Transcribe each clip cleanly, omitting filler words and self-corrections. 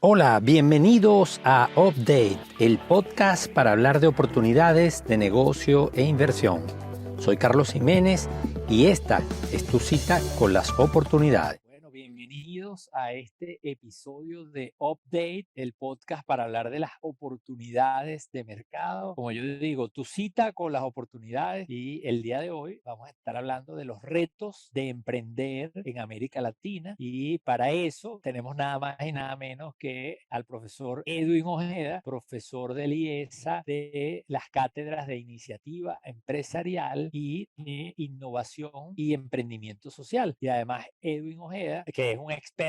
Hola, bienvenidos a Update, el podcast para hablar de oportunidades de negocio e inversión. Soy Carlos Jiménez y esta es tu cita con las oportunidades. Bueno, bienvenidos a este episodio de Update, el podcast para hablar de las oportunidades de mercado. Como yo digo, tu cita con las oportunidades, y el día de hoy vamos a estar hablando de los retos de emprender en América Latina, y para eso tenemos nada más y nada menos que al profesor Edwin Ojeda, profesor del IESA de las cátedras de iniciativa empresarial y de innovación y emprendimiento social. Y además Edwin Ojeda, que es un experto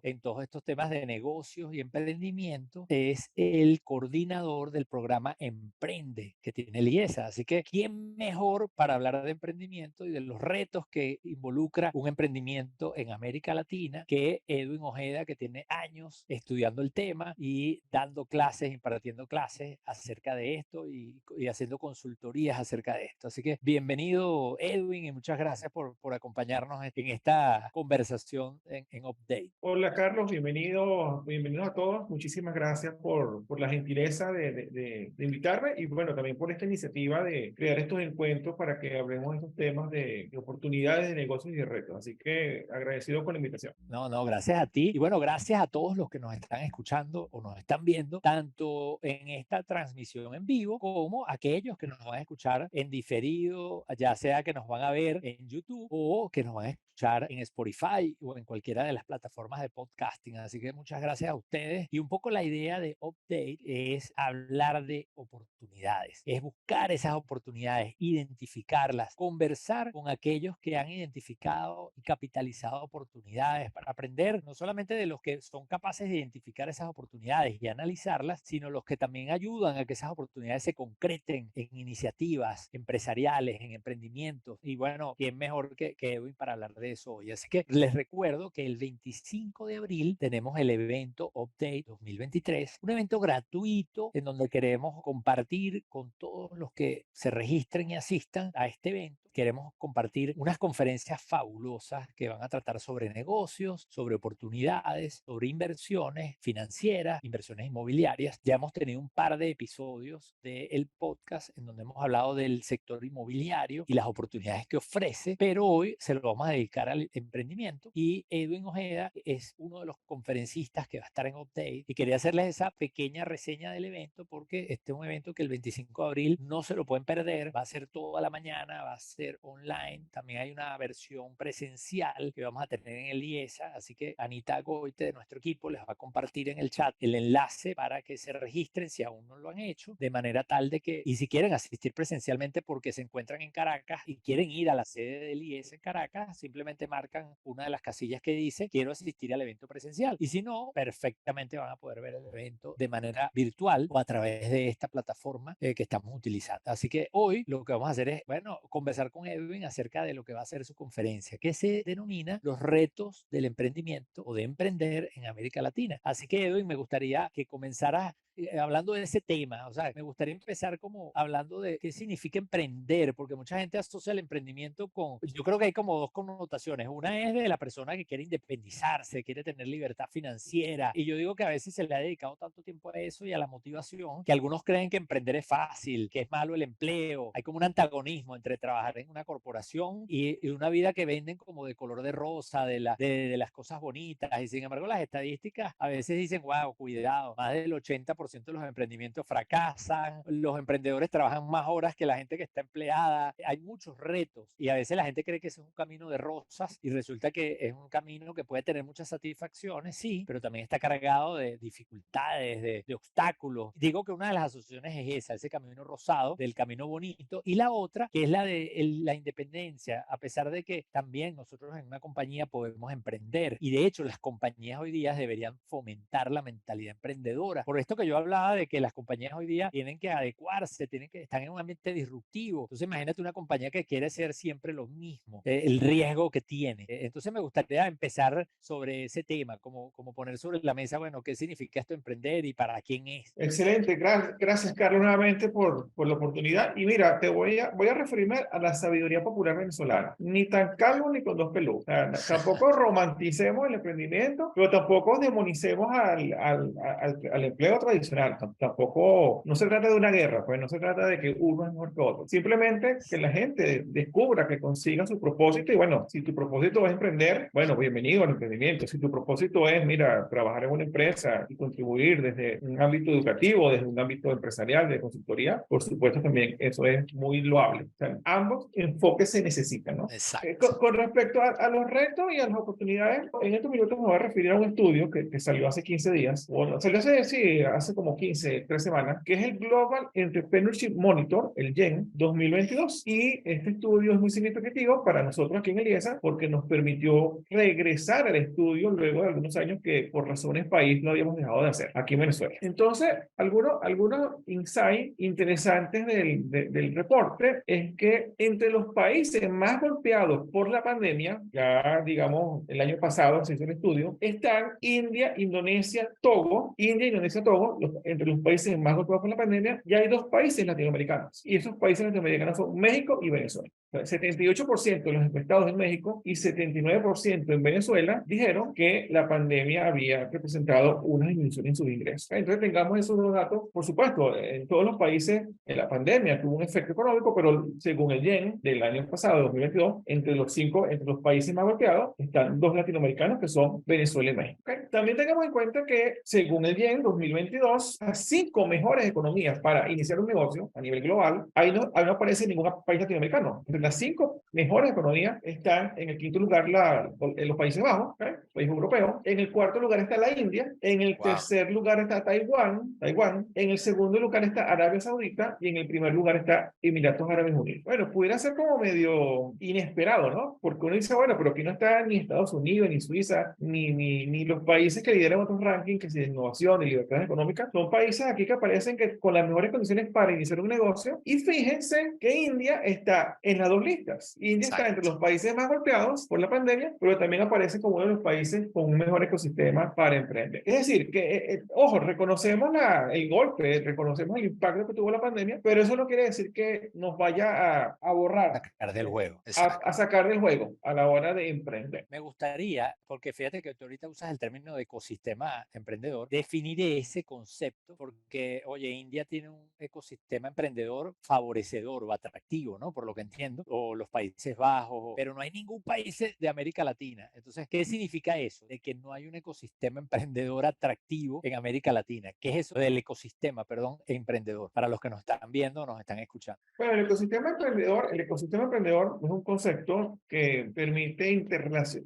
en todos estos temas de negocios y emprendimiento, es el coordinador del programa Emprende que tiene el IESA. Así que, ¿quién mejor para hablar de emprendimiento y de los retos que involucra un emprendimiento en América Latina que Edwin Ojeda, que tiene años estudiando el tema y dando clases, impartiendo clases acerca de esto y haciendo consultorías acerca de esto? Así que bienvenido, Edwin, y muchas gracias por acompañarnos en esta conversación en Update. Hola Carlos, bienvenidos a todos. Muchísimas gracias por la gentileza de invitarme y bueno, también por esta iniciativa de crear estos encuentros para que hablemos de estos temas de oportunidades de negocios y de retos. Así que agradecido con la invitación. No, gracias a ti. Y bueno, gracias a todos los que nos están escuchando o nos están viendo, tanto en esta transmisión en vivo como aquellos que nos van a escuchar en diferido, ya sea que nos van a ver en YouTube o que nos van a escuchar en Spotify o en cualquiera de las plataformas de podcasting. Así que muchas gracias a ustedes. Y un poco la idea de Update es hablar de oportunidades, es buscar esas oportunidades, identificarlas, conversar con aquellos que han identificado y capitalizado oportunidades para aprender no solamente de los que son capaces de identificar esas oportunidades y analizarlas, sino los que también ayudan a que esas oportunidades se concreten en iniciativas empresariales, en emprendimientos. Y bueno, ¿quién mejor que Edwin para hablar de eso hoy? Así que les recuerdo que el 25 de abril tenemos el evento Update 2023, un evento gratuito en donde queremos compartir con todos los que se registren y asistan a este evento. Queremos compartir unas conferencias fabulosas que van a tratar sobre negocios, sobre oportunidades, sobre inversiones financieras, inversiones inmobiliarias. Ya hemos tenido un par de episodios del podcast en donde hemos hablado del sector inmobiliario y las oportunidades que ofrece, pero hoy se lo vamos a dedicar al emprendimiento, y Edwin Ojeda es uno de los conferencistas que va a estar en Update, y quería hacerles esa pequeña reseña del evento porque este es un evento que el 25 de abril no se lo pueden perder. Va a ser toda la mañana, va a ser online. También hay una versión presencial que vamos a tener en el IESA, así que Anita Goite de nuestro equipo les va a compartir en el chat el enlace para que se registren si aún no lo han hecho, de manera tal de que, y si quieren asistir presencialmente porque se encuentran en Caracas y quieren ir a la sede del IESA en Caracas, simplemente marcan una de las casillas que dice quiero asistir al evento presencial, y si no, perfectamente van a poder ver el evento de manera virtual o a través de esta plataforma que estamos utilizando. Así que hoy lo que vamos a hacer es, bueno, conversar con Edwin acerca de lo que va a ser su conferencia, que se denomina Los retos del emprendimiento o de emprender en América Latina. Así que, Edwin, me gustaría que comenzaras hablando de ese tema. O sea, me gustaría empezar como hablando de qué significa emprender, porque mucha gente asocia el emprendimiento con, yo creo que hay como dos connotaciones. Una es de la persona que quiere independizarse, quiere tener libertad financiera, y yo digo que a veces se le ha dedicado tanto tiempo a eso y a la motivación que algunos creen que emprender es fácil, que es malo el empleo. Hay como un antagonismo entre trabajar en una corporación y una vida que venden como de color de rosa, de las cosas bonitas, y sin embargo las estadísticas a veces dicen, wow, cuidado, más del 80% de los emprendimientos fracasan, los emprendedores trabajan más horas que la gente que está empleada, hay muchos retos, y a veces la gente cree que ese es un camino de rosas y resulta que es un camino que puede tener muchas satisfacciones, sí, pero también está cargado de dificultades, de obstáculos. Digo que una de las asociaciones es esa, ese camino rosado, del camino bonito, y la otra que es la de la independencia, a pesar de que también nosotros en una compañía podemos emprender, y de hecho las compañías hoy día deberían fomentar la mentalidad emprendedora. Por esto que yo hablabas de que las compañías hoy día tienen que adecuarse, están en un ambiente disruptivo. Entonces imagínate una compañía que quiere ser siempre lo mismo, el riesgo que tiene. Entonces me gustaría empezar sobre ese tema, como poner sobre la mesa, bueno, qué significa esto emprender y para quién es. Excelente, gracias Carlos nuevamente por la oportunidad. Y mira, voy a referirme a la sabiduría popular venezolana. Ni tan calvo ni con dos peludos. O sea, tampoco romanticemos el emprendimiento, pero tampoco demonicemos al empleo tradicional. Tampoco, no se trata de una guerra, pues no se trata de que uno es mejor que otro. Simplemente que la gente descubra, que consiga su propósito. Y bueno, si tu propósito es emprender, bueno, bienvenido al emprendimiento. Si tu propósito es, mira, trabajar en una empresa y contribuir desde un ámbito educativo, desde un ámbito empresarial, de consultoría, por supuesto también eso es muy loable. O sea, ambos enfoques se necesitan, ¿no? Exacto. Con respecto a los retos y a las oportunidades, en estos minutos me voy a referir a un estudio que salió hace 15 días, o salió hace, sí, hace como 15, 3 semanas, que es el Global Entrepreneurship Monitor, el GEM 2022. Y este estudio es muy significativo para nosotros aquí en el IESA porque nos permitió regresar al estudio luego de algunos años que por razones país lo habíamos dejado de hacer aquí en Venezuela. Entonces, algunos insights interesantes del reporte es que entre los países más golpeados por la pandemia, ya digamos el año pasado se hizo el estudio, están India, Indonesia, Togo. India, Indonesia, Togo, entre los países más golpeados por la pandemia, ya hay dos países latinoamericanos. Y esos países latinoamericanos son México y Venezuela. 78% de los encuestados en México y 79% en Venezuela dijeron que la pandemia había representado una disminución en sus ingresos. Entonces tengamos esos dos datos. Por supuesto, en todos los países la pandemia tuvo un efecto económico, pero según el GEN del año pasado, 2022, entre los países más golpeados están dos latinoamericanos que son Venezuela y México. ¿Okay? También tengamos en cuenta que según el GEN 2022, las 5 mejores economías para iniciar un negocio a nivel global, ahí no aparece ningún país latinoamericano. Las 5 mejores economías están en el quinto lugar en los Países Bajos, ¿okay? País europeo. En el cuarto lugar está la India. En el tercer lugar está Taiwán. En el segundo lugar está Arabia Saudita. Y en el primer lugar está Emiratos Árabes Unidos. Bueno, pudiera ser como medio inesperado, ¿no? Porque uno dice, bueno, pero aquí no está ni Estados Unidos, ni Suiza, ni los países que lideran otros rankings, que si de innovación y libertades económicas. Son países aquí que aparecen que con las mejores condiciones para iniciar un negocio. Y fíjense que India está en las dos listas. India está entre los países más golpeados por la pandemia, pero también aparece como uno de los países con un mejor ecosistema para emprender. Es decir, que, ojo, reconocemos el golpe, reconocemos el impacto que tuvo la pandemia, pero eso no quiere decir que nos vaya a borrar, Sacar del juego. a sacar del juego a la hora de emprender. Me gustaría, porque fíjate que tú ahorita usas el término de ecosistema emprendedor, definir ese concepto, porque, oye, India tiene un ecosistema emprendedor favorecedor o atractivo, ¿no? Por lo que entiendo, o los Países Bajos, pero no hay ningún país de América Latina. Entonces, ¿qué significa eso? De que no hay un ecosistema emprendedor atractivo en América Latina. ¿Qué es eso del ecosistema, perdón, emprendedor? Para los que nos están viendo o nos están escuchando. Bueno, el ecosistema emprendedor es un concepto que permite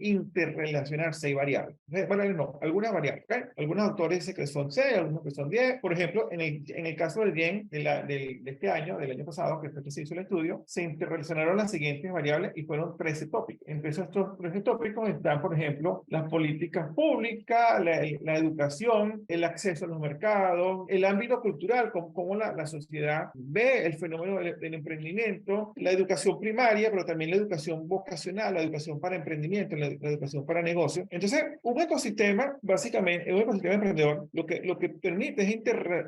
interrelacionar 6 variables. Bueno, no, algunas variables. ¿Okay? Algunos autores dicen que son 6, algunos que son 10. Por ejemplo, en el caso del bien de este año, del año pasado, que fue que se hizo el estudio, se interrelacionaron las siguientes variables y fueron 13 tópicos. Entre esos 13 tópicos están, por ejemplo, las políticas públicas, la educación, el acceso a los mercados, el ámbito cultural, cómo la sociedad ve el fenómeno del emprendimiento, la educación primaria, pero también la educación vocacional, la educación para emprendimiento, la educación para negocio. Entonces, un ecosistema, básicamente, un ecosistema emprendedor, lo que permite es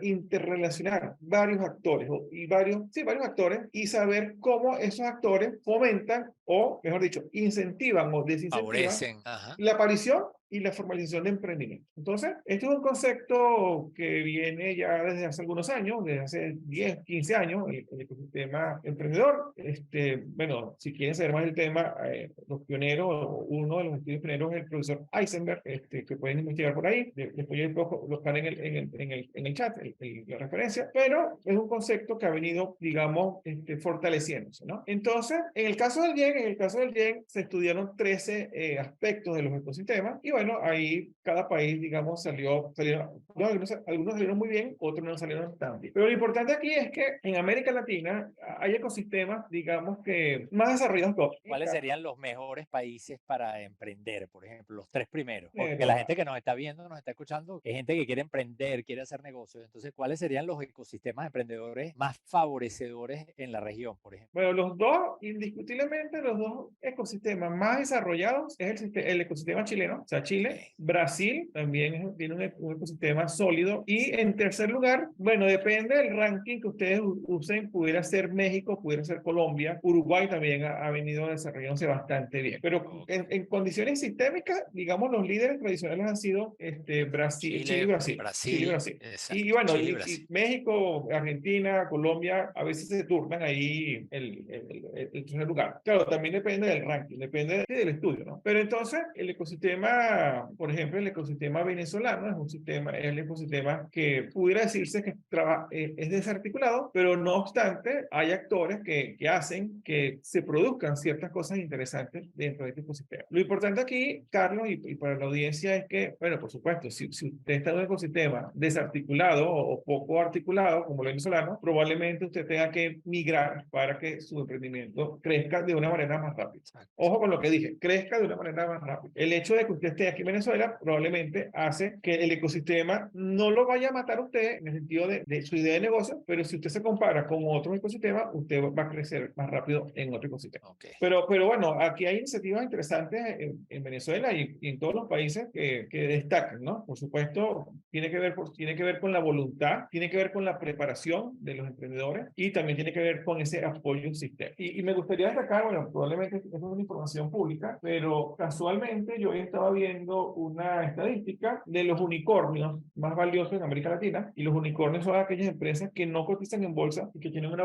interrelacionar varios actores varios actores y saber cómo esos actores fomentan o, mejor dicho, incentivan o desincentivan la aparición y la formalización de emprendimiento. Entonces, este es un concepto que viene ya desde hace algunos años, desde hace 10, 15 años, el ecosistema emprendedor. Bueno, si quieren saber más del tema, los pioneros, uno de los estudios pioneros es el profesor Eisenberg, que pueden investigar por ahí. Después yo puedo colocar en el chat la referencia, pero es un concepto que ha venido, digamos, fortaleciéndose, ¿no? Entonces, en el caso del GEN se estudiaron 13 aspectos de los ecosistemas y bueno, ahí cada país, digamos, no, algunos salieron muy bien, otros no salieron tan bien. Pero lo importante aquí es que en América Latina hay ecosistemas, digamos, que más desarrollados que otros. ¿Cuáles serían los mejores países para emprender? Por ejemplo, los tres primeros. Porque la Pero, gente que nos está viendo, nos está escuchando, es gente que quiere emprender, quiere hacer negocios. Entonces, ¿cuáles serían los ecosistemas emprendedores más favorecedores en la región, por ejemplo? bueno, los dos, indiscutiblemente, los dos ecosistemas más desarrollados es el ecosistema chileno, o sea, Ok. Chile. Brasil también tiene un ecosistema sólido. Y en tercer lugar, bueno, depende del ranking que ustedes usen, pudiera ser México, pudiera ser Colombia. Uruguay también ha venido desarrollándose bastante bien. Pero Ok. en condiciones sistémicas, digamos, los líderes tradicionales han sido Brasil, Chile y Chile, Brasil. Chile y Brasil, Brasil. Y exacto. bueno, Chile y Brasil. y México, Argentina, Colombia, a veces se turnan ahí el tercer lugar. Claro, también depende del ranking, depende del estudio, ¿no? Pero entonces, el ecosistema, por ejemplo, el ecosistema venezolano es el ecosistema que pudiera decirse que es desarticulado, pero no obstante, hay actores que hacen que se produzcan ciertas cosas interesantes dentro de este ecosistema. Lo importante aquí, Carlos, y para la audiencia es que, bueno, por supuesto, si usted está en un ecosistema desarticulado o poco articulado, como el venezolano, probablemente usted tenga que migrar para que su emprendimiento crezca de una manera más rápida. Exacto. Ojo con lo que dije, crezca de una manera más rápida. El hecho de que usted esté aquí en Venezuela probablemente hace que el ecosistema no lo vaya a matar a usted en el sentido de su idea de negocio, pero si usted se compara con otros ecosistemas, usted va a crecer más rápido en otro ecosistema. Ok. Pero bueno, aquí hay iniciativas interesantes en Venezuela y en todos los países que destacan, ¿no? Por supuesto, tiene que ver con la voluntad, tiene que ver con la preparación de los emprendedores y también tiene que ver con ese apoyo sistémico. Y me gustaría destacar, bueno, probablemente es una información pública, pero casualmente yo estaba viendo una estadística de los unicornios más valiosos en América Latina, y los unicornios son aquellas empresas que no cotizan en bolsa y que tienen una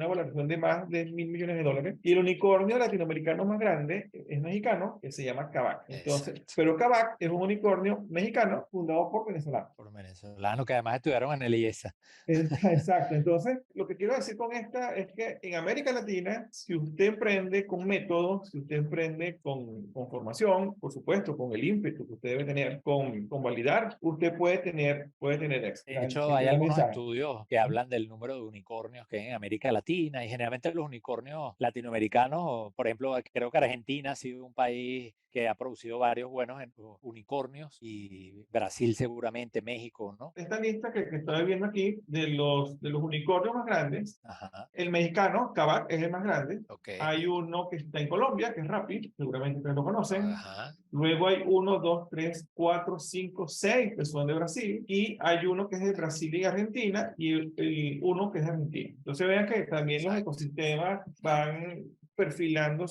valoración de más de $1.000 millones. Y el unicornio latinoamericano más grande es mexicano, que se llama Kavak. Entonces, Exacto. pero Kavak es un unicornio mexicano fundado por venezolanos. Por venezolanos que además estudiaron en el IESA. Exacto. Entonces, lo que quiero decir con esta es que en América Latina, si usted emprende con método, si usted emprende con formación, por supuesto, con el ímpetu que usted debe tener, con validar, usted puede tener éxito. De hecho, El hay gran algunos mensaje. estudios que hablan del número de unicornios que hay en América Latina y generalmente los unicornios latinoamericanos, por ejemplo, creo que Argentina ha sido un país que ha producido varios buenos unicornios y Brasil seguramente, México, ¿no? Esta lista que estoy viendo aquí de los unicornios más grandes, Ajá, el mexicano, Kavak, es el más grande. ok, Hay uno que está en Colombia, que es Rappi, seguramente ustedes lo conocen. ajá. Luego hay uno, dos, tres, cuatro, cinco, seis que son de Brasil. Y hay uno que es de Brasil y Argentina y uno que es de Argentina. Entonces vean que también los Exacto. ecosistemas van perfilando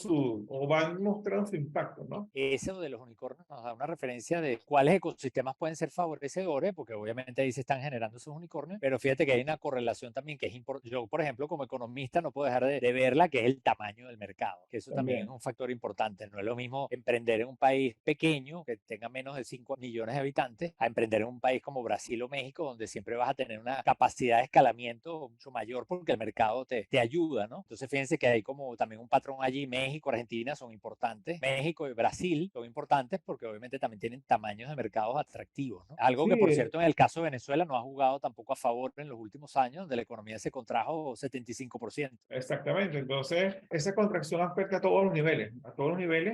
o van mostrando su impacto, ¿no? Eso de los unicornios nos da una referencia de cuáles ecosistemas pueden ser favorecedores, porque obviamente ahí se están generando esos unicornios, pero fíjate que hay una correlación también que es importante. Yo, por ejemplo, como economista no puedo dejar de verla, que es el tamaño del mercado, que eso también es También. un factor importante. No es lo mismo emprender en un país pequeño, que tenga menos de 5 millones de habitantes, a emprender en un país como Brasil o México, donde siempre vas a tener una capacidad de escalamiento mucho mayor porque el mercado te ayuda, ¿no? Entonces fíjense que hay como también un patrón allí. México, Argentina son importantes. México y Brasil son importantes porque obviamente también tienen tamaños de mercados atractivos, ¿no? Algo que, por Sí, cierto, en el caso de Venezuela no ha jugado tampoco a favor en los últimos años, donde la economía se contrajo 75%. exactamente. Entonces, esa contracción afecta a todos los niveles y,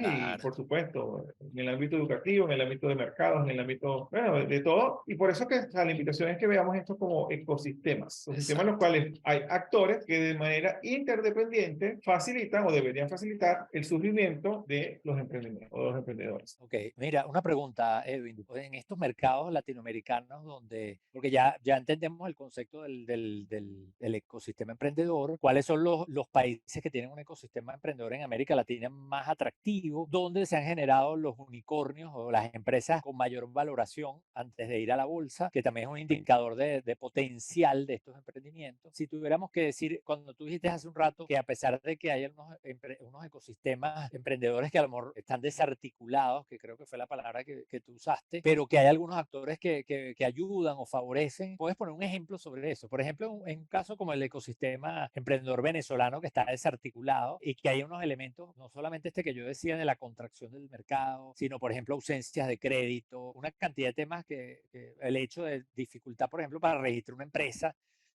Claro, por supuesto, en el ámbito educativo, en el ámbito de mercados, en el ámbito, bueno, de todo. Y por eso que o sea, la invitación es que veamos esto como ecosistemas en los exacto. cuales hay actores que de manera interdependiente facilitan o deberían facilitar el surgimiento de los emprendimientos o de los emprendedores. Ok, mira, una pregunta, Edwin. En estos mercados latinoamericanos donde, porque ya entendemos el concepto del ecosistema emprendedor, ¿cuáles son los países que tienen un ecosistema emprendedor en América Latina más atractivo, donde se han generado los unicornios o las empresas con mayor valoración antes de ir a la bolsa, que también es un indicador de potencial de estos emprendimientos? Si tuviéramos que decir, cuando tú dijiste hace un rato que a pesar de que hay unos ecosistemas emprendedores que a lo mejor están desarticulados, que creo que fue la palabra que tú usaste, pero que hay algunos actores que ayudan o favorecen. ¿Puedes poner un ejemplo sobre eso? Por ejemplo, en un caso como el ecosistema emprendedor venezolano que está desarticulado y que hay unos elementos, no solamente este que yo decía de la contracción del mercado, sino por ejemplo ausencias de crédito, una cantidad de temas que el hecho de dificultad, por ejemplo, para registrar una empresa,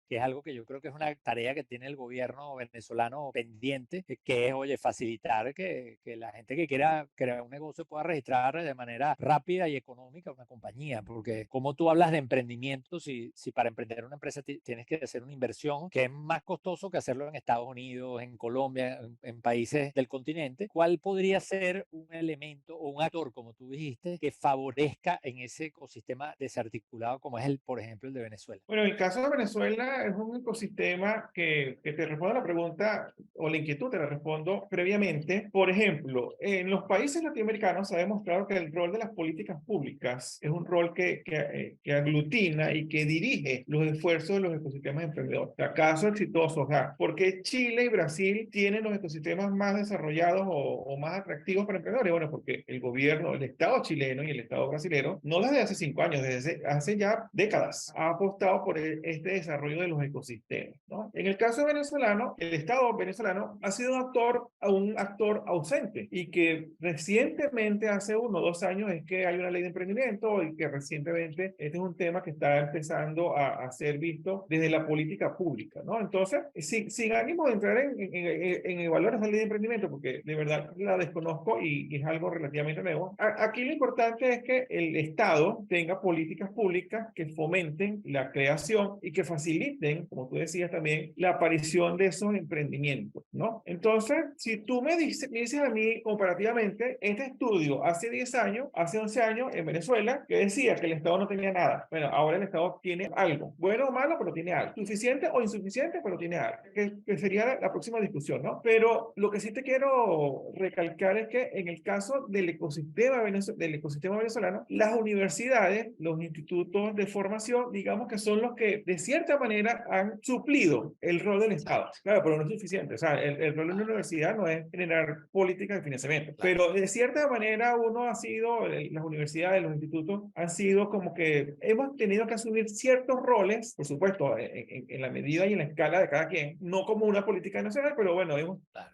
que es algo que yo creo que es una tarea que tiene el gobierno venezolano pendiente, que es, oye, facilitar que la gente que quiera crear un negocio pueda registrar de manera rápida y económica una compañía, porque como tú hablas de emprendimiento, si para emprender una empresa tienes que hacer una inversión que es más costoso que hacerlo en Estados Unidos, en Colombia, en países del continente, ¿cuál podría ser un elemento o un actor, como tú dijiste, que favorezca en ese ecosistema desarticulado como es el, por ejemplo, el de Venezuela? Bueno, el caso de Venezuela es un ecosistema que te responde a la pregunta o la inquietud, te la respondo previamente. Por ejemplo, en los países latinoamericanos se ha demostrado que el rol de las políticas públicas es un rol que aglutina y que dirige los esfuerzos de los ecosistemas emprendedores. O sea, casos exitosos. O sea, ¿por qué Chile y Brasil tienen los ecosistemas más desarrollados o más atractivos para emprendedores? Bueno, porque el gobierno, el Estado chileno y el Estado brasilero, no desde hace 5 años, desde hace ya décadas, ha apostado por este desarrollo de los ecosistemas, ¿no? En el caso venezolano, el Estado venezolano ha sido un actor ausente y que recientemente, hace 1 o 2 años, es que hay una ley de emprendimiento y que recientemente este es un tema que está empezando a ser visto desde la política pública, ¿no? Entonces, sin ánimo de entrar en evaluar esa ley de emprendimiento, porque de verdad la desconozco y es algo relativamente nuevo, aquí lo importante es que el Estado tenga políticas públicas que fomenten la creación y que faciliten, como tú decías también, la aparición de esos emprendimientos, ¿no? Entonces, si tú me dices a mí comparativamente, este estudio hace 10 años, hace 11 años en Venezuela, que decía que el Estado no tenía nada. Bueno, ahora el Estado tiene algo, bueno o malo, pero tiene algo. Suficiente o insuficiente, pero tiene algo, que sería la próxima discusión, ¿no? Pero lo que sí te quiero recalcar es que en el caso del ecosistema venezolano, las universidades, los institutos de formación, digamos que son los que de cierta manera han suplido el rol del Estado. Claro, pero no es suficiente. O sea, el rol de una universidad no es generar políticas de financiamiento, pero de cierta manera uno ha sido, las universidades, los institutos han sido como que hemos tenido que asumir ciertos roles, por supuesto, en la medida y en la escala de cada quien, no como una política nacional, pero bueno,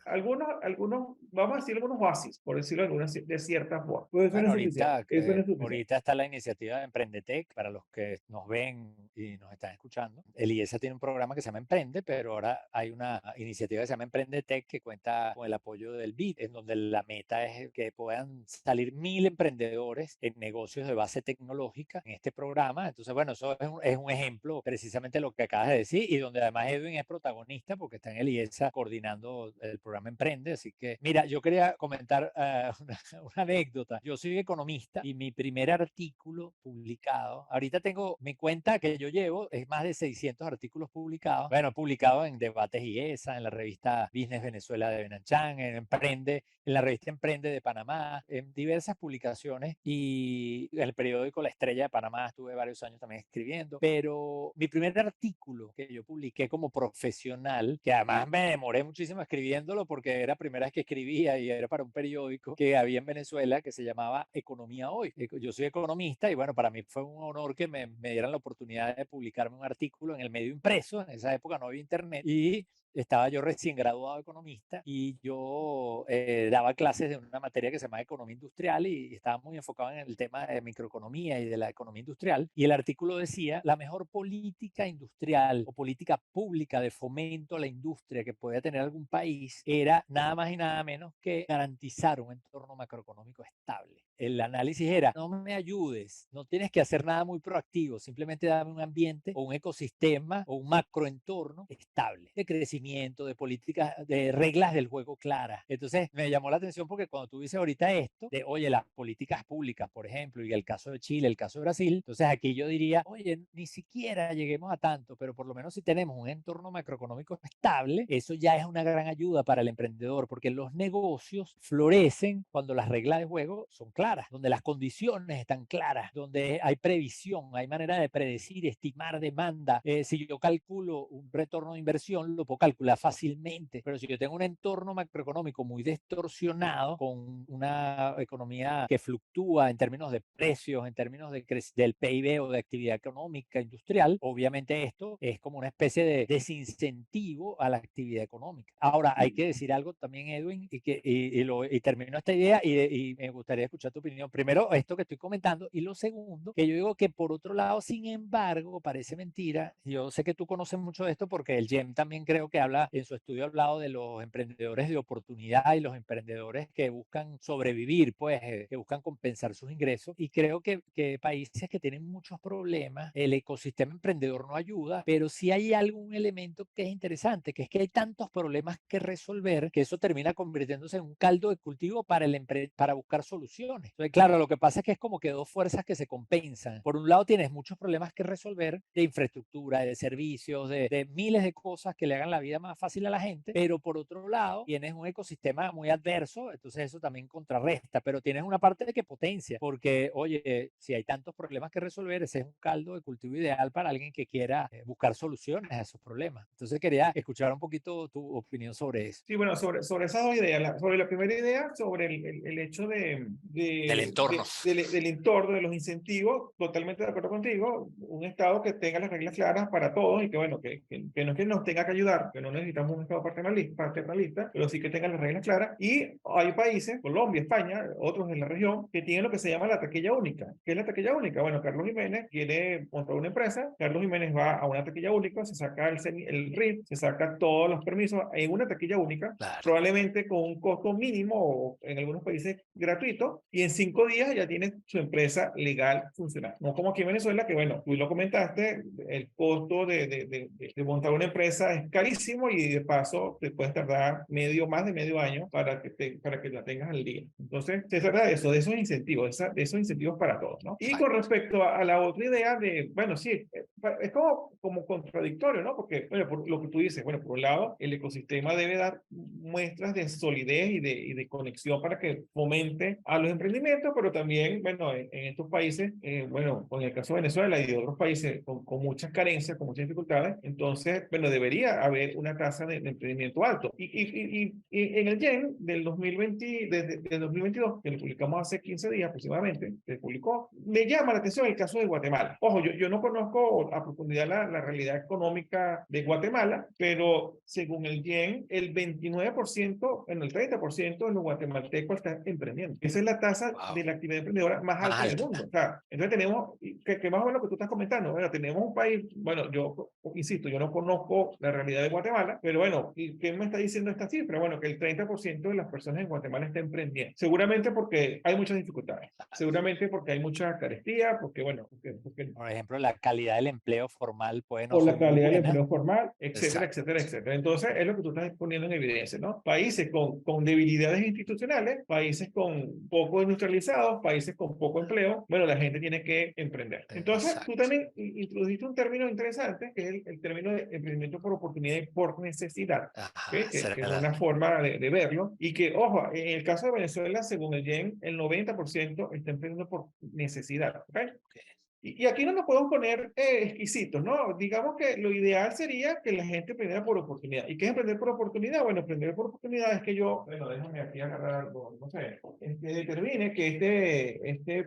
algunos, vamos a decir algunos oasis, por decirlo de cierta forma. Pues eso no Bueno, es suficiente. Eso no es suficiente. ahorita está la iniciativa de Emprendetec para los que nos ven y nos están escuchando. El IESA tiene un programa que se llama Emprende, pero ahora hay una iniciativa que se llama Emprendetec que cuenta con el apoyo del BID, en donde la meta es que puedan salir 1000 emprendedores en negocios de base tecnológica en este programa. Entonces, bueno, eso es un ejemplo precisamente de lo que acabas de decir y donde además Edwin es protagonista porque está en el IESA coordinando el programa Emprende. Así que, mira, yo quería comentar una anécdota. Yo soy economista y mi primer artículo publicado, ahorita tengo mi cuenta que yo llevo, es más de 600 artículos publicados. Bueno, publicado en Debates IESA, en la revista Business Venezuela de Benanchan, en Emprende, en la revista Emprende de Panamá, en diversas publicaciones y en el periódico La Estrella de Panamá estuve varios años también escribiendo, pero mi primer artículo que yo publiqué como profesional, que además me demoré muchísimo escribiéndolo porque era la primera vez que escribía y era para un periódico que había en Venezuela que se llamaba Economía Hoy. Yo soy economista y bueno, para mí fue un honor que me dieran la oportunidad de publicarme un artículo en el medio impreso. En esa época no había internet y estaba yo recién graduado de economista y yo daba clases de una materia que se llama economía industrial y estaba muy enfocado en el tema de microeconomía y de la economía industrial. Y el artículo decía, la mejor política industrial o política pública de fomento a la industria que podía tener algún país era nada más y nada menos que garantizar un entorno macroeconómico estable. El análisis era, no me ayudes, no tienes que hacer nada muy proactivo, simplemente dame un ambiente o un ecosistema o un macroentorno estable de crecimiento, de políticas, de reglas del juego claras. Entonces me llamó la atención porque cuando tú dices ahorita esto, de oye, las políticas públicas, por ejemplo, y el caso de Chile, el caso de Brasil, entonces aquí yo diría, oye, ni siquiera lleguemos a tanto, pero por lo menos si tenemos un entorno macroeconómico estable, eso ya es una gran ayuda para el emprendedor, porque los negocios florecen cuando las reglas de juego son claras, donde las condiciones están claras, donde hay previsión, hay manera de predecir, estimar demanda. Si yo calculo un retorno de inversión, lo puedo calcular calcular fácilmente, pero si yo tengo un entorno macroeconómico muy distorsionado, con una economía que fluctúa en términos de precios, en términos del PIB o de actividad económica, industrial, obviamente esto es como una especie de desincentivo a la actividad económica. Ahora, hay que decir algo también, Edwin, y termino esta idea y me gustaría escuchar tu opinión. Primero, esto que estoy comentando, y lo segundo, que yo digo que por otro lado, sin embargo, parece mentira. Yo sé que tú conoces mucho de esto porque el GEM también creo que habla, en su estudio ha hablado de los emprendedores de oportunidad y los emprendedores que buscan sobrevivir, pues, que buscan compensar sus ingresos. Y creo que países que tienen muchos problemas, el ecosistema emprendedor no ayuda, pero sí hay algún elemento que es interesante, que es que hay tantos problemas que resolver que eso termina convirtiéndose en un caldo de cultivo para buscar soluciones. Entonces, claro, lo que pasa es que es como que dos fuerzas que se compensan. Por un lado, tienes muchos problemas que resolver de infraestructura, de servicios, de miles de cosas que le hagan la vida más fácil a la gente, pero por otro lado, tienes un ecosistema muy adverso, entonces eso también contrarresta, pero tienes una parte de que potencia, porque, oye, si hay tantos problemas que resolver, ese es un caldo de cultivo ideal para alguien que quiera buscar soluciones a esos problemas. Entonces quería escuchar un poquito tu opinión sobre eso. Sí, bueno, sobre esas dos ideas, sobre la primera idea, sobre el hecho Del entorno. del entorno, de los incentivos, totalmente de acuerdo contigo, un Estado que tenga las reglas claras para todos y que, bueno, que no es que nos tenga que ayudar, que no necesitamos un Estado paternalista, pero sí que tenga las reglas claras. Y hay países, Colombia, España, otros en la región, que tienen lo que se llama la taquilla única. ¿Qué es la taquilla única? Bueno, Carlos Jiménez quiere montar una empresa, Carlos Jiménez va a una taquilla única, se saca el RIF, se saca todos los permisos en una taquilla única, Claro. probablemente con un costo mínimo o en algunos países gratuito, y en 5 días ya tiene su empresa legal funcionando. No como aquí en Venezuela, que bueno, tú lo comentaste, el costo de montar una empresa es carísimo y de paso te puedes tardar más de medio año para que la tengas al día. Entonces, se trata de eso, de esos incentivos, de esos incentivos para todos, ¿no? Y con respecto a la otra idea bueno, sí, es como contradictorio, ¿no? Porque, bueno, por lo que tú dices, bueno, por un lado, el ecosistema debe dar muestras de solidez y de conexión para que fomente a los emprendimientos, pero también, bueno, en estos países, bueno, en el caso de Venezuela y de otros países con muchas carencias, con muchas dificultades, entonces, bueno, debería haber una tasa de emprendimiento alto. Y en el GEN del 2020, del 2022, que lo publicamos hace 15 días aproximadamente, que publicó, me llama la atención el caso de Guatemala. Ojo, yo no conozco a profundidad la realidad económica de Guatemala, pero según el GEN, el 29%, en el 30% de los guatemaltecos están emprendiendo. Esa es la tasa de la actividad emprendedora más alta del mundo. O sea, entonces tenemos, que más o menos lo que tú estás comentando, bueno, tenemos un país, bueno, yo insisto, yo no conozco la realidad de Guatemala, pero bueno, ¿y qué me está diciendo esta cifra? Bueno, que el 30% de las personas en Guatemala está emprendiendo. Seguramente porque hay muchas dificultades, seguramente porque hay mucha carestía, porque bueno, por ejemplo, la calidad del empleo formal puede no por la ser muy calidad del buena. empleo formal, etcétera, Exacto. etcétera, etcétera. Entonces, es lo que tú estás poniendo en evidencia, ¿no? Países con debilidades institucionales, países con poco industrializados, países con poco empleo, bueno, la gente tiene que emprender. Entonces, tú también introdujiste un término interesante, que es el término de emprendimiento por oportunidad y por necesidad, ¿okay? Que es una forma de verlo, y que, ojo, en el caso de Venezuela, según el GEN, el 90% está emprendiendo por necesidad, ¿ok? Y aquí no nos podemos poner exquisitos, ¿no? Digamos que lo ideal sería que la gente emprendiera por oportunidad. ¿Y qué es emprender por oportunidad? Bueno, emprender por oportunidad es que yo, bueno, déjame aquí agarrar algo, no sé, determine que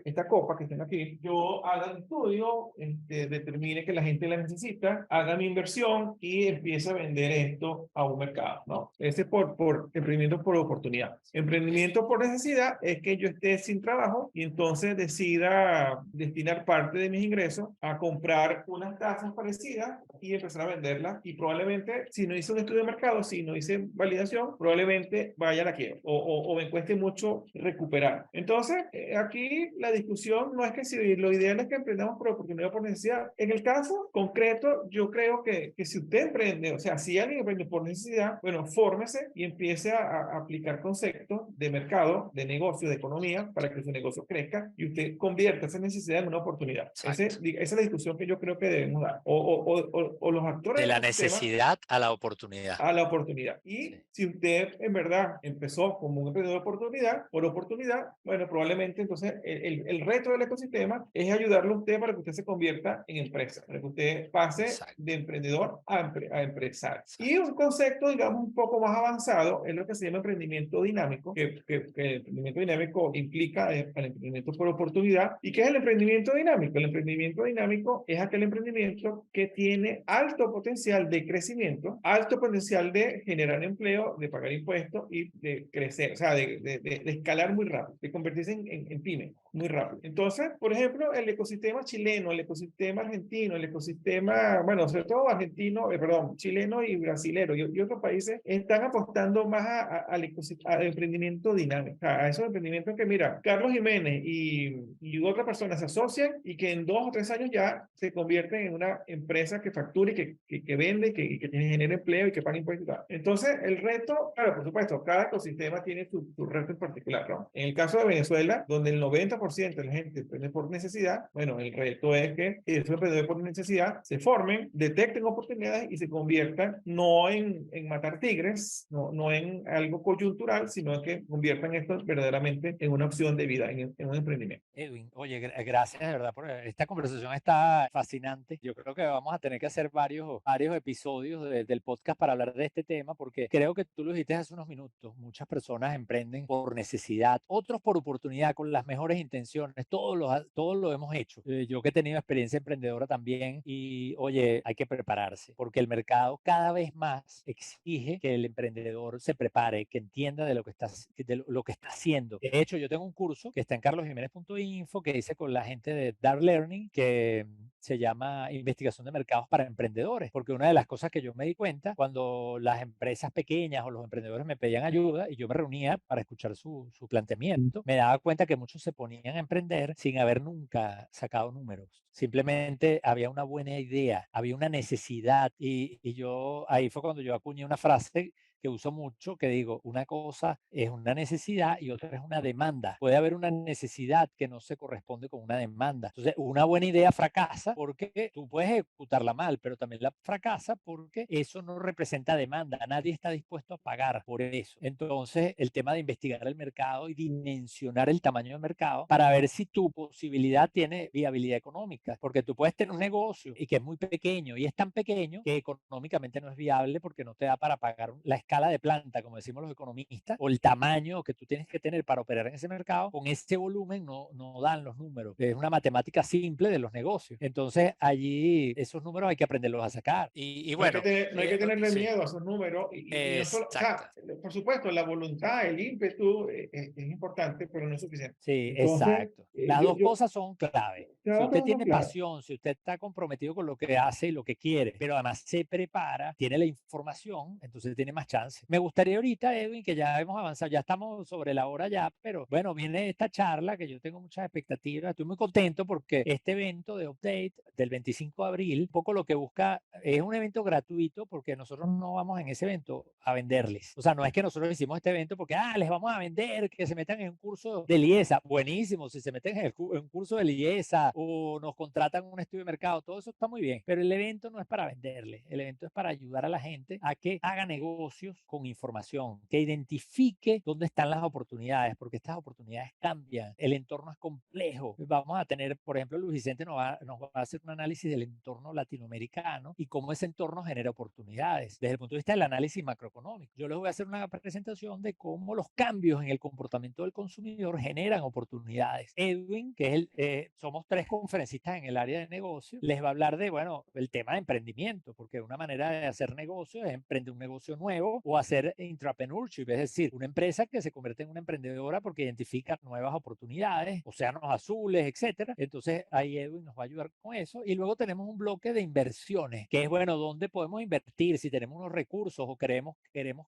esta copa que estén aquí, yo haga un estudio, determine que la gente la necesita, haga mi inversión y empiece a vender esto a un mercado, ¿no? Ese es por emprendimiento por oportunidad. Emprendimiento por necesidad es que yo esté sin trabajo y entonces decida destinar parte de mis ingresos a comprar unas tazas parecidas y empezar a venderlas, y probablemente si no hice un estudio de mercado, si no hice validación, probablemente vaya a la quiebra o me cueste mucho recuperar. Entonces, aquí la discusión no es que si lo ideal es que emprendamos por oportunidad o por necesidad. En el caso concreto, yo creo que si usted emprende, o sea, si alguien emprende por necesidad, bueno, fórmese y empiece a aplicar conceptos de mercado, de negocio, de economía, para que su negocio crezca y usted convierta esa necesidad en una oportunidad. exacto. Esa es la discusión que yo creo que debemos dar. O los actores De del la ecosistema necesidad a la oportunidad. a la oportunidad. Sí, Y si usted en verdad empezó como un emprendedor de oportunidad, por oportunidad, bueno, probablemente entonces el reto del ecosistema es ayudarlo a usted para que usted se convierta en empresa, para que usted pase exacto, de emprendedor a empresario. Y exacto. un concepto, digamos, un poco más avanzado es lo que se llama emprendimiento dinámico, que el emprendimiento dinámico implica el emprendimiento por oportunidad. ¿Y qué es el emprendimiento dinámico? El emprendimiento dinámico es aquel emprendimiento que tiene alto potencial de crecimiento, alto potencial de generar empleo, de pagar impuestos y de crecer, o sea, de escalar muy rápido, de convertirse en pyme muy rápido. Entonces, por ejemplo, el ecosistema chileno, el ecosistema argentino, el ecosistema, bueno, sobre todo argentino, perdón, chileno y brasilero y otros países están apostando más al emprendimiento dinámico, a esos emprendimientos que, mira, Carlos Jiménez y otra persona se asocian y que en 2 o 3 años ya se convierten en una empresa que factura y que vende, que genera empleo y que paga impuestos. Entonces, el reto, claro, por supuesto, cada ecosistema tiene su reto en particular, ¿no? En el caso de Venezuela, donde el 90% de la gente emprende por necesidad, bueno, el reto es que esos emprendedores por necesidad se formen, detecten oportunidades y se conviertan no en matar tigres, no en algo coyuntural, sino que conviertan esto verdaderamente en una opción de vida, en un emprendimiento. Edwin, oye, gracias de verdad por esta conversación, está fascinante. Yo creo que vamos a tener que hacer varios episodios del podcast para hablar de este tema, porque creo que tú lo dijiste hace unos minutos. Muchas personas emprenden por necesidad, otros por oportunidad, con las mejores intenciones. Todos lo hemos hecho. Yo que he tenido experiencia emprendedora también, y oye, hay que prepararse, porque el mercado cada vez más exige que el emprendedor se prepare, que entienda de lo que está haciendo. De hecho, yo tengo un curso que está en carlosjimenez.info que hice con la gente de Dart Learning, que se llama Investigación de Mercados para Emprendedores, porque una de las cosas que yo me di cuenta cuando las empresas pequeñas o los emprendedores me pedían ayuda y yo me reunía para escuchar su planteamiento, me daba cuenta que muchos se ponían a emprender sin haber nunca sacado números. Simplemente había una buena idea, había una necesidad y yo ahí fue cuando yo acuñé una frase que uso mucho, que digo, una cosa es una necesidad y otra es una demanda. Puede haber una necesidad que no se corresponde con una demanda. Entonces, una buena idea fracasa porque tú puedes ejecutarla mal, pero también la fracasa porque eso no representa demanda. Nadie está dispuesto a pagar por eso. Entonces, el tema de investigar el mercado y dimensionar el tamaño del mercado para ver si tu posibilidad tiene viabilidad económica, porque tú puedes tener un negocio y que es muy pequeño y es tan pequeño que económicamente no es viable porque no te da para pagar la escala de planta, como decimos los economistas, o el tamaño que tú tienes que tener para operar en ese mercado. Con ese volumen no dan los números. Es una matemática simple de los negocios. Entonces, allí esos números hay que aprenderlos a sacar. Y bueno, No hay que tenerle sí, miedo a esos números y no solo, o exacto. sea, por supuesto, la voluntad, el ímpetu es importante, pero no es suficiente. Sí, Entonces, exacto. Las dos cosas son clave. Si cada usted cosa tiene clara. pasión, si usted está comprometido con lo que hace y lo que quiere, pero además se prepara, tiene la información, entonces tiene más chance. Me gustaría ahorita, Edwin, que ya hemos avanzado, ya estamos sobre la hora ya, pero bueno, viene esta charla que yo tengo muchas expectativas. Estoy muy contento porque este evento de Update del 25 de abril, un poco lo que busca es un evento gratuito porque nosotros no vamos en ese evento a venderles. O sea, no es que nosotros hicimos este evento porque, les vamos a vender, que se metan en un curso de Liesa. Buenísimo, si se meten en un curso de Liesa o nos contratan un estudio de mercado, todo eso está muy bien. Pero el evento no es para venderles, el evento es para ayudar a la gente a que haga negocios con información, que identifique dónde están las oportunidades, porque estas oportunidades cambian, el entorno es complejo. Vamos a tener, por ejemplo, Luis Vicente nos va a hacer un análisis del entorno latinoamericano y cómo ese entorno genera oportunidades desde el punto de vista del análisis macroeconómico. Yo les voy a hacer una presentación de cómo los cambios en el comportamiento del consumidor generan oportunidades. Edwin, que somos tres conferencistas en el área de negocio, les va a hablar de, bueno, el tema de emprendimiento, porque una manera de hacer negocio es emprender un negocio nuevo o hacer intrapreneurship, es decir, una empresa que se convierte en una emprendedora porque identifica nuevas oportunidades, océanos azules, etcétera. Entonces, ahí Edwin nos va a ayudar con eso. Y luego tenemos un bloque de inversiones, que es, bueno, dónde podemos invertir, si tenemos unos recursos o queremos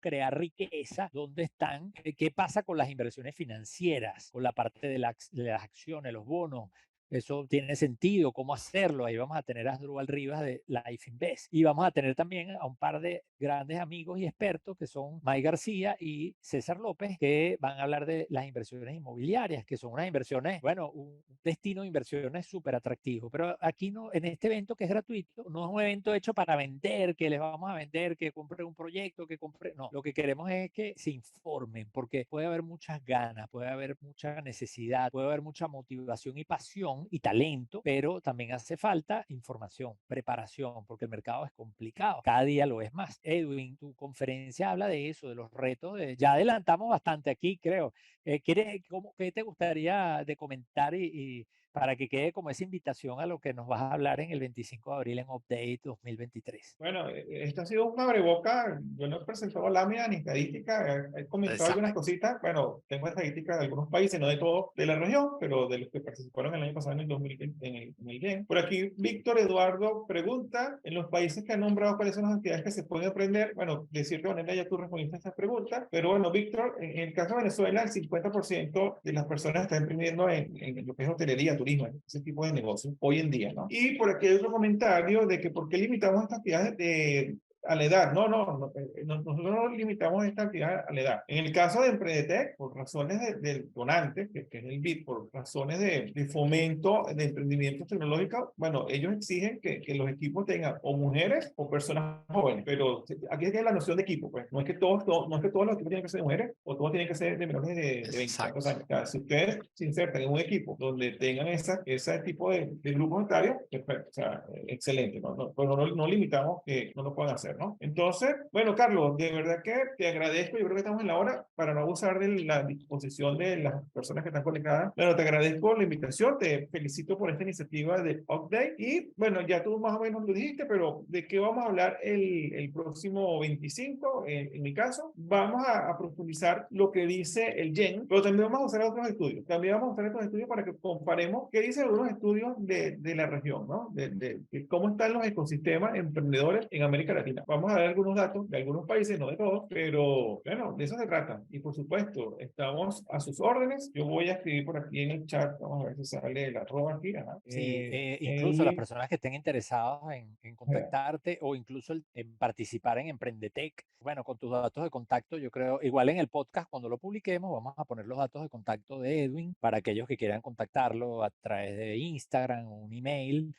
crear riqueza, dónde están, qué pasa con las inversiones financieras, con la parte de las acciones, los bonos, eso tiene sentido, cómo hacerlo. Ahí vamos a tener a Asdrúbal Rivas de Life Invest y vamos a tener también a un par de grandes amigos y expertos que son Mike García y César López, que van a hablar de las inversiones inmobiliarias, que son unas inversiones, bueno, un destino de inversiones súper atractivo. Pero aquí no, en este evento que es gratuito, no es un evento hecho para vender, que les vamos a vender, que compre un proyecto, que compre, no, lo que queremos es que se informen, porque puede haber muchas ganas, puede haber mucha necesidad, puede haber mucha motivación y pasión y talento, pero también hace falta información, preparación, porque el mercado es complicado, cada día lo es más. Edwin, tu conferencia habla de eso, de los retos, ya adelantamos bastante aquí, creo. ¿Qué te gustaría de comentar y para que quede como esa invitación a lo que nos vas a hablar en el 25 de abril en Update 2023? Bueno, esto ha sido un abreboca. Yo no he presentado lámina ni estadística, he comentado algunas Exacto. cositas. Bueno, tengo estadísticas de algunos países, no de todos de la región, pero de los que participaron el año pasado en el 2020 en el GEN. Por aquí, Víctor Eduardo pregunta, en los países que han nombrado, ¿cuáles son las actividades que se pueden aprender? Bueno, de cierta manera ya tú respondiste a esta pregunta, pero bueno, Víctor, en el caso de Venezuela, el 50% de las personas están emprendiendo en lo que es hotelería, turismo, ese tipo de negocios hoy en día, ¿no? Y por aquí hay otro comentario de que por qué limitamos estas actividades a la edad. Nosotros no limitamos esta actividad a la edad. En el caso de Emprendetec, por razones del donante, que es el BID, por razones de fomento de emprendimiento tecnológico, bueno, ellos exigen que los equipos tengan o mujeres o personas jóvenes, pero aquí tiene la noción de equipo, pues no es que no es que todos los equipos tienen que ser mujeres o todos tienen que ser de menores de 20 años. O sea, si ustedes se insertan en un equipo donde tengan ese tipo de grupos etarios, perfecto, o sea, excelente, pero no limitamos que no lo puedan hacer, ¿no? Entonces, bueno, Carlos, de verdad que te agradezco, yo creo que estamos en la hora para no abusar de la disposición de las personas que están conectadas. Bueno, te agradezco la invitación, te felicito por esta iniciativa de Update y bueno, ya tú más o menos lo dijiste, pero ¿de qué vamos a hablar el próximo 25? En mi caso, vamos a profundizar lo que dice el GEN, pero también vamos a usar otros estudios. También vamos a usar estos estudios para que comparemos qué dicen algunos estudios de la región, ¿no? De cómo están los ecosistemas emprendedores en América Latina. Vamos a ver algunos datos de algunos países, no de todos, pero bueno, de eso se trata. Y por supuesto, estamos a sus órdenes. Yo voy a escribir por aquí en el chat, vamos a ver si sale el arroba aquí. Ajá. Sí, incluso las personas que estén interesadas en contactarte o incluso en participar en Emprendetec, bueno, con tus datos de contacto, yo creo, igual en el podcast, cuando lo publiquemos, vamos a poner los datos de contacto de Edwin para aquellos que quieran contactarlo a través de Instagram o un email.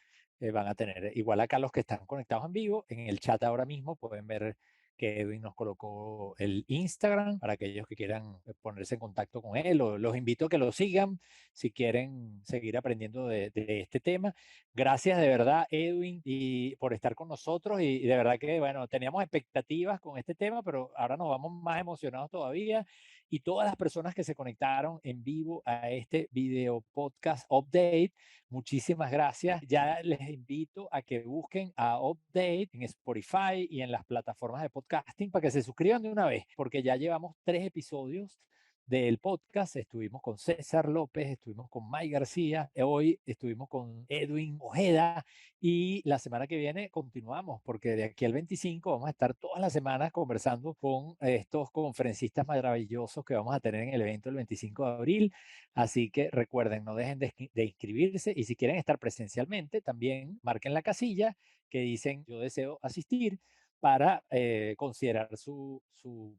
Van a tener, igual acá los que están conectados en vivo, en el chat ahora mismo pueden ver que Edwin nos colocó el Instagram para aquellos que quieran ponerse en contacto con él, o los invito a que lo sigan si quieren seguir aprendiendo de este tema. Gracias de verdad, Edwin, y por estar con nosotros y de verdad que, bueno, teníamos expectativas con este tema, pero ahora nos vamos más emocionados todavía y todas las personas que se conectaron en vivo a este video podcast update, muchísimas gracias. Ya les invito a que busquen a Update en Spotify y en las plataformas de podcasting para que se suscriban de una vez, porque ya llevamos 3 episodios del podcast. Estuvimos con César López, estuvimos con Mike García, hoy estuvimos con Edwin Ojeda y la semana que viene continuamos porque de aquí al 25 vamos a estar todas las semanas conversando con estos conferencistas maravillosos que vamos a tener en el evento el 25 de abril. Así que recuerden, no dejen de inscribirse y si quieren estar presencialmente, también marquen la casilla que dicen yo deseo asistir para considerar su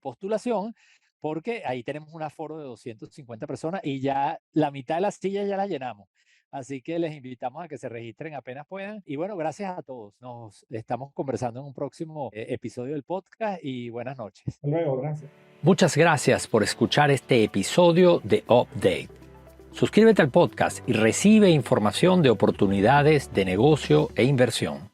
postulación, porque ahí tenemos un aforo de 250 personas y ya la mitad de las sillas ya la llenamos. Así que les invitamos a que se registren apenas puedan. Y bueno, gracias a todos. Nos estamos conversando en un próximo episodio del podcast y buenas noches. Hasta luego, gracias. Muchas gracias por escuchar este episodio de Update. Suscríbete al podcast y recibe información de oportunidades de negocio e inversión.